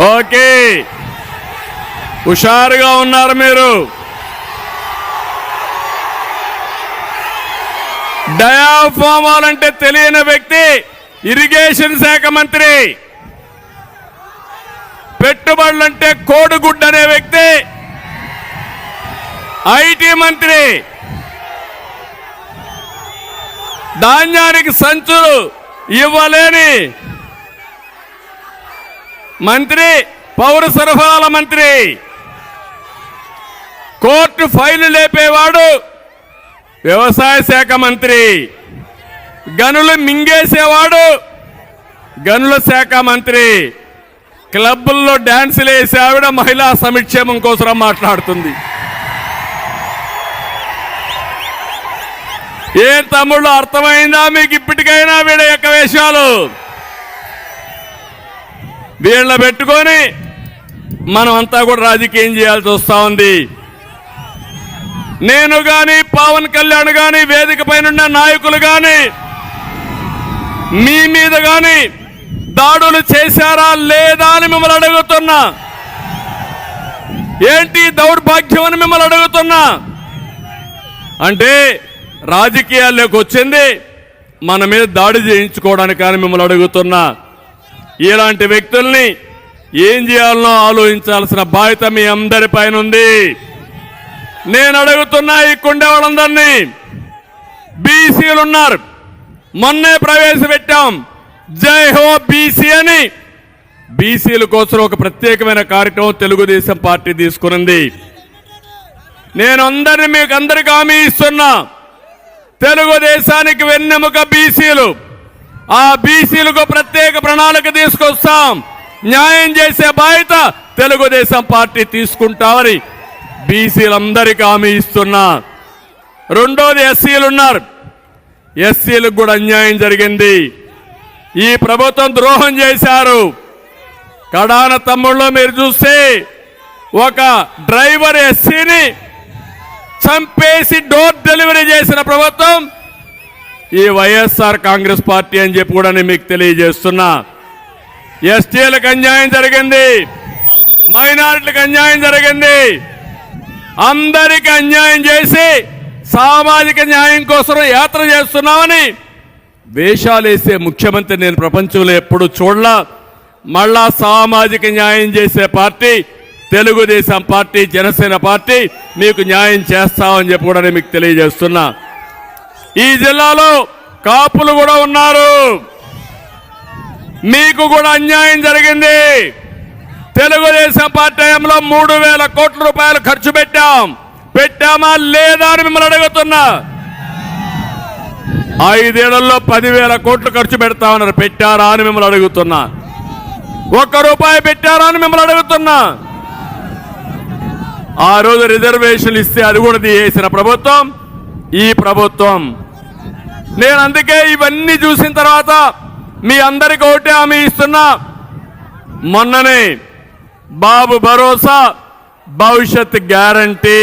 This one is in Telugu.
ఓకే, హుషారుగా ఉన్నారు మీరు. డయాఫార్మాల్ అంటే తెలియని వ్యక్తి ఇరిగేషన్ శాఖ మంత్రి, పెట్టుబడులంటే కోడిగుడ్డు అనే వ్యక్తి ఐటీ మంత్రి, ధాన్యానికి సంచులు ఇవ్వలేని మంత్రి పౌర సరఫరాల మంత్రి, కోర్టు ఫైలు లేపేవాడు వ్యవసాయ శాఖ మంత్రి, గనులు మింగేసేవాడు గనుల శాఖ మంత్రి, క్లబ్బుల్లో డాన్సులు వేసే ఆవిడ మహిళా సంక్షేమం కోసం మాట్లాడుతుంది. ఏ తమ్ముళ్ళు అర్థమైందా మీకు ఇప్పటికైనా వీళ్ళ యొక్క వేషాలు? వీళ్ళ పెట్టుకొని మనం అంతా కూడా రాజకీయం చేయాల్సి వస్తా ఉంది. నేను గాని పవన్ కళ్యాణ్ గాని వేదిక పైన నాయకులు గాని మీ మీద గాని దాడులు చేశారా లేదా అని మిమ్మల్ని అడుగుతున్నా. ఏంటి దౌర్భాగ్యం అని మిమ్మల్ని అడుగుతున్నా. అంటే రాజకీయాల్లోకి వచ్చింది మన మీద దాడి చేయించుకోవడానికి కానీ మిమ్మల్ని అడుగుతున్నా. ఇలాంటి వ్యక్తుల్ని ఏం చేయాలనో ఆలోచించాల్సిన బాధ్యత మీ అందరి పైన ఉంది. నేను అడుగుతున్నా ఈ కుండే వాళ్ళందరినీ, బీసీలు ఉన్నారు, మొన్నే ప్రవేశపెట్టాం జై హో బీసీ అని. బీసీల కోసం ఒక ప్రత్యేకమైన కార్యక్రమం తెలుగుదేశం పార్టీ తీసుకునింది. నేను మీకు అందరికీ హామీ ఇస్తున్నా, తెలుగుదేశానికి వెన్నెముక బీసీలు. ఆ బీసీలకు ప్రత్యేక ప్రణాళిక తీసుకొస్తాం. న్యాయం చేసే బాధ్యత తెలుగుదేశం పార్టీ తీసుకుంటామని బీసీలందరికీ హామీ ఇస్తున్నా. రెండోది ఎస్సీలు ఉన్నారు, ఎస్సీలకు కూడా అన్యాయం జరిగింది. ఈ ప్రభుత్వం ద్రోహం చేశారు. కడాన తమ్ముళ్ళు మీరు చూస్తే ఒక డ్రైవర్ ఎస్సీని చంపేసి డోర్ డెలివరీ చేసిన ప్రభుత్వం ఈ వైఎస్ఆర్ కాంగ్రెస్ పార్టీ అని చెప్పి కూడా నేను మీకు తెలియజేస్తున్నా. ఎస్టీలకు అన్యాయం జరిగింది, మైనారిటీలకు అన్యాయం జరిగింది. అందరికీ అన్యాయం చేసి సామాజిక న్యాయం కోసం యాత్ర చేస్తున్నామని వేషాలేసే ముఖ్యమంత్రి నేను ప్రపంచంలో ఎప్పుడు చూడలా. మళ్ళా సామాజిక న్యాయం చేసే party Telugu Desam party, Janasena party మీకు న్యాయం చేస్తామని చెప్పి కూడా నేను మీకు తెలియజేస్తున్నా. ఈ జిల్లాలో కాపులు కూడా ఉన్నారు, మీకు కూడా అన్యాయం జరిగింది. తెలుగుదేశం పార్టీ హయాంలో 3,000 కోట్ల రూపాయలు ఖర్చు పెట్టామా లేదా అని మిమ్మల్ని అడుగుతున్నా. 5 ఏళ్లలో 10,000 కోట్లు ఖర్చు పెడతామన్నారు, పెట్టారా అని మిమ్మల్ని అడుగుతున్నా. 1 రూపాయి పెట్టారా అని మిమ్మల్ని అడుగుతున్నా. ఆ రోజు రిజర్వేషన్లు ఇస్తే అది కూడా తీసేసిన ప్రభుత్వం ఈ ప్రభుత్వం. నేను అందుకే ఇవన్నీ చూసిన తర్వాత మీ అందరికీ ఒకటే హామీ ఇస్తున్నా. మొన్ననే బాబు భరోసా, భవిష్యత్ గ్యారంటీ.